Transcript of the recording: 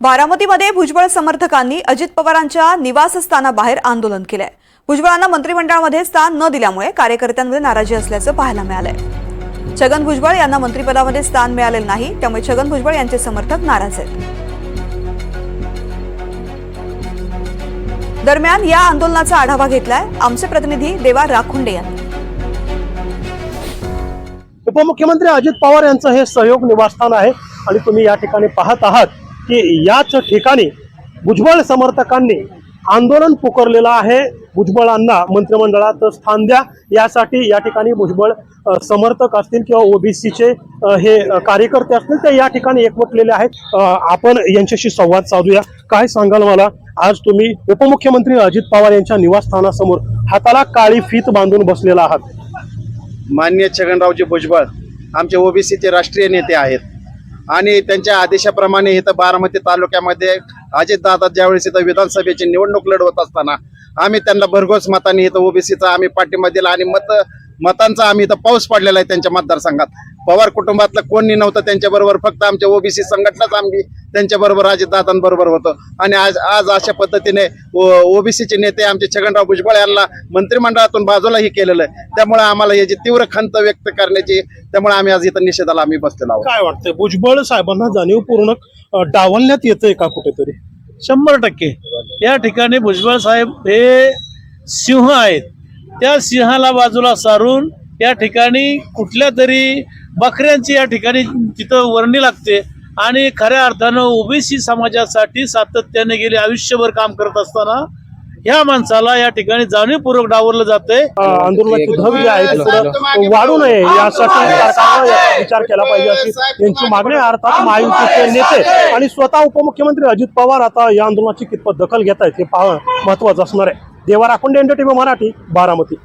बारामतीमध्ये भुजबळ समर्थकांनी अजित पवारांच्या निवासस्थानाबाहेर आंदोलन केलंय। भुजबळांना मंत्रिमंडळामध्ये स्थान न दिल्यामुळे कार्यकर्त्यांमध्ये नाराजी असल्याचं पाहायला मिळालंय। छगन भुजबळ यांना मंत्रिपदामध्ये स्थान मिळालेलं नाही, त्यामुळे छगन भुजबळ यांचे समर्थक नाराज आहेत। दरम्यान या आंदोलनाचा आढावा घेतलाय आमचे प्रतिनिधी देवा राखुंडे यांनी। उपमुख्यमंत्री अजित पवार यांचं हे सहयोग निवासस्थान आहे आणि तुम्ही या ठिकाणी पाहत आहात की याच ठिकाणी भुजबळ समर्थकांनी आंदोलन पुकारलेलं आहे। भुजबळांना मंत्रिमंडळात स्थान द्या यासाठी या ठिकाणी भुजबळ समर्थक असतील किंवा ओबीसीचे हे कार्यकर्ते असतील ते या ठिकाणी एकवटलेले आहेत। आपण यांच्याशी संवाद साधूया। काय सांगाल मला, आज तुम्ही उपमुख्यमंत्री अजित पवार यांच्या निवासस्थानासमोर हाताला काळी फीत बांधून बसलेला आहात। माननीय छगनरावजी भुजबळ आमचे ओबीसीचे राष्ट्रीय नेते आहेत आणि त्यांच्या आदेशाप्रमाणे इथं बारामती तालुक्यामध्ये अजितदादा ज्यावेळेस इथं विधानसभेची निवडणूक लढवत असताना आम्ही त्यांना भरघोस मतांनी इथं ओबीसीचा आम्ही पाठिंबा दिला आणि मतांचा आम्ही इथं पाऊस पडलेला आहे त्यांच्या मतदारसंघात। पवार कुटुंबातलं कोणी नव्हतं त्यांच्याबरोबर, फक्त आमच्या ओबीसी संघटनाच आम्ही त्यांच्याबरोबर अजितदादांबरोबर होतो आणि आज अशा पद्धतीने ओबीसीचे नेते आमचे छगनराव भुजबळ यांना मंत्रिमंडळातून बाजूलाही केलेलं आहे। त्यामुळे आम्हाला याची तीव्र खंत व्यक्त करण्याची, त्यामुळे आम्ही आज इथं निषेधाला आम्ही बसलेलो आहोत। काय वाटतंय, भुजबळ साहेबांना जाणीवपूर्वक डावलण्यात येतंय का कुठेतरी? 100% या ठिकाणी भुजबळ साहेब हे सिंह आहेत। त्या सिंहाला बाजूला सारून या ठिकाणी कुठल्या तरी बकऱ्यांची या ठिकाणी तिथं वर्णी लागते आणि खऱ्या अर्थानं ओबीसी समाजासाठी सातत्याने गेले आयुष्यभर काम करत असताना ह्या माणसाला या ठिकाणी जाणीवपूर्वक डावरलं जातंय। आंदोलनाची धग जी आहे ती पुढे वाढू नये यासाठी सरकारनं याचा विचार केला पाहिजे अशी यांची मागणी आहे। अर्थात महायुतीचे नेते आणि स्वतः उपमुख्यमंत्री अजित पवार आता या आंदोलनाची कितपत दखल घेत आहेत हे पाहणं महत्वाचं असणार आहे। देवा राखुंडे, NDTV मराठी, बारामती।